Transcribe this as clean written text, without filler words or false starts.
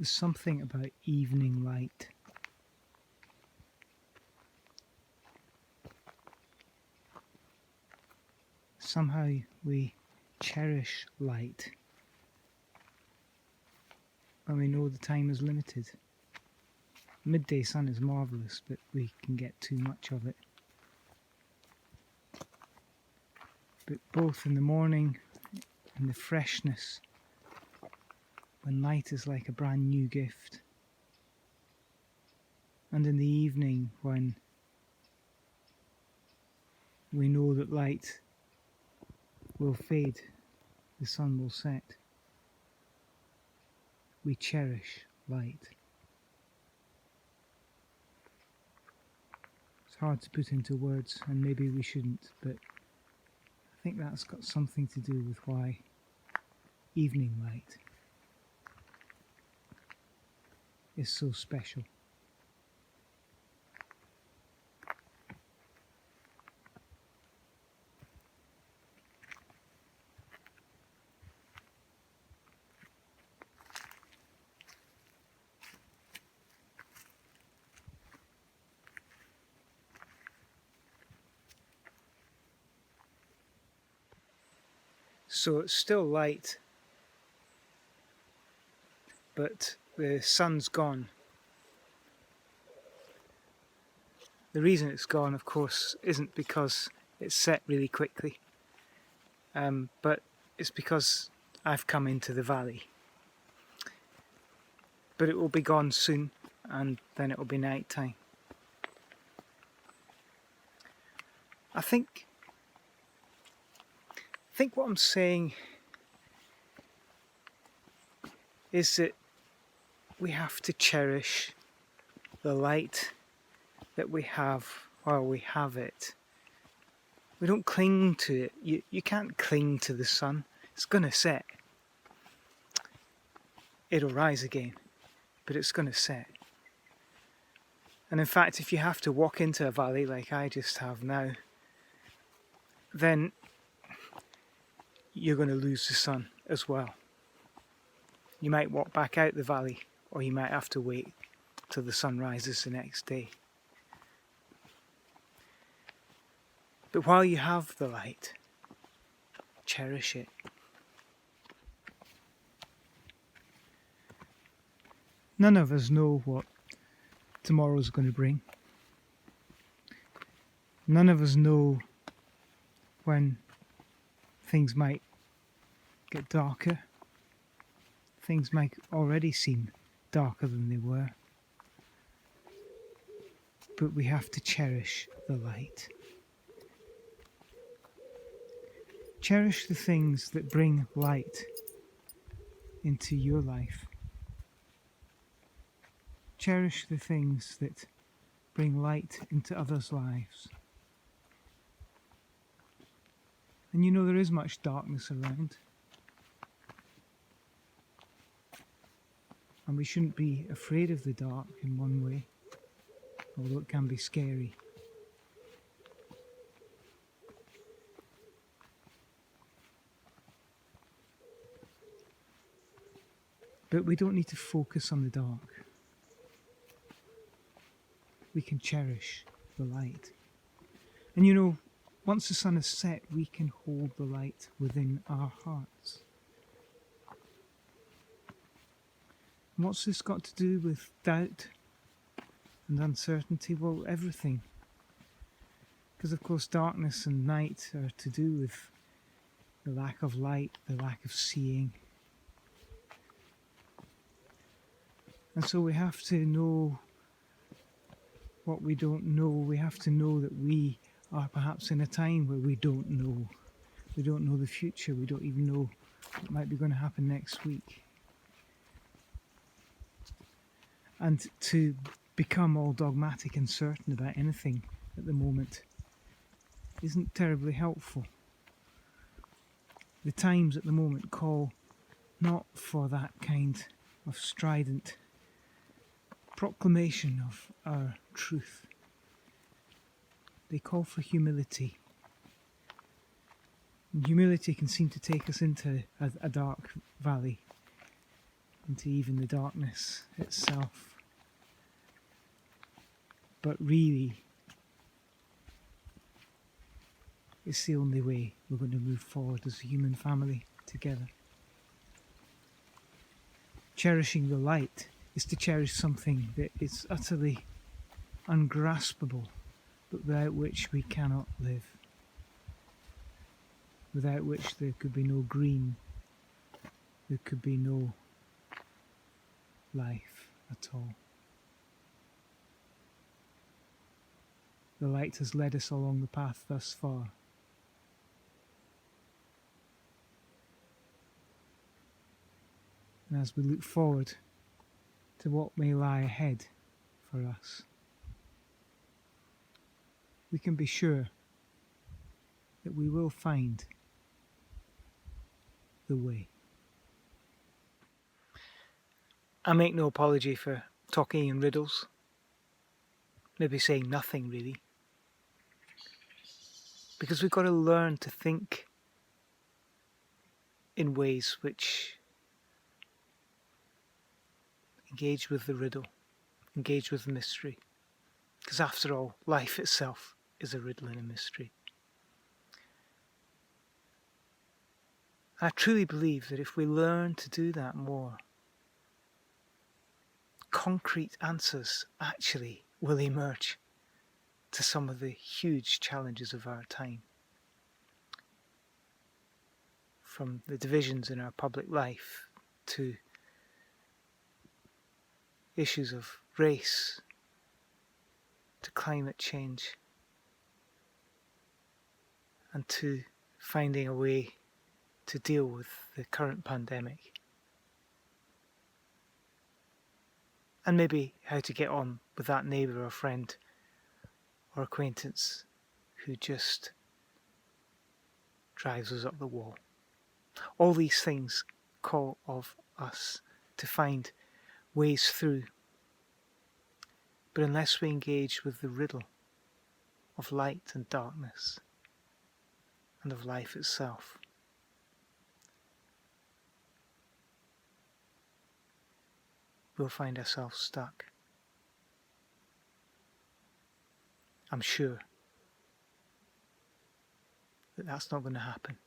There's something about evening light. Somehow we cherish light when we know the time is limited. Midday sun is marvellous, but we can get too much of it. But both in the morning and the freshness, when light is like a brand new gift, and in the evening when we know that light will fade, the sun will set, we cherish light. It's hard to put into words, and maybe we shouldn't, but I think that's got something to do with why evening light is so special. So it's still light, but the sun's gone. The reason it's gone, of course, isn't because it's set really quickly, but it's because I've come into the valley. But it will be gone soon, and then it will be night time. I think what I'm saying is that we have to cherish the light that we have while we have it. We don't cling to it. You can't cling to the sun. It's going to set. It'll rise again, but it's going to set. And in fact, if you have to walk into a valley like I just have now, then you're going to lose the sun as well. You might walk back out the valley, or you might have to wait till the sun rises the next day. But while you have the light, cherish it. None of us know what tomorrow's going to bring. None of us know when things might get darker. Things might already seem darker than they were. But we have to cherish the light. Cherish the things that bring light into your life. Cherish the things that bring light into others' lives. And you know there is much darkness around. And we shouldn't be afraid of the dark in one way, although it can be scary. But we don't need to focus on the dark. We can cherish the light. And you know, once the sun is set, we can hold the light within our hearts. And what's this got to do with doubt and uncertainty? Well, everything. Because of course darkness and night are to do with the lack of light, the lack of seeing. And so we have to know what we don't know. We have to know that we are perhaps in a time where we don't know. We don't know the future. We don't even know what might be going to happen next week. And to become all dogmatic and certain about anything at the moment isn't terribly helpful. The times at the moment call not for that kind of strident proclamation of our truth. They call for humility. And humility can seem to take us into a dark valley. into even the darkness itself. But really, it's the only way we're going to move forward as a human family together. Cherishing the light is to cherish something that is utterly ungraspable, but without which we cannot live. Without which there could be no green, there could be no life at all. The light has led us along the path thus far. And as we look forward to what may lie ahead for us, we can be sure that we will find the way. I make no apology for talking in riddles, maybe saying nothing really, because we've got to learn to think in ways which engage with the riddle, engage with the mystery, because after all, life itself is a riddle and a mystery. I truly believe that if we learn to do that more, concrete answers actually will emerge to some of the huge challenges of our time. From the divisions in our public life to issues of race, to climate change, and to finding a way to deal with the current pandemic. And maybe how to get on with that neighbour or friend or acquaintance who just drives us up the wall. All these things call of us to find ways through. But unless we engage with the riddle of light and darkness and of life itself, we'll find ourselves stuck. I'm sure that that's not going to happen.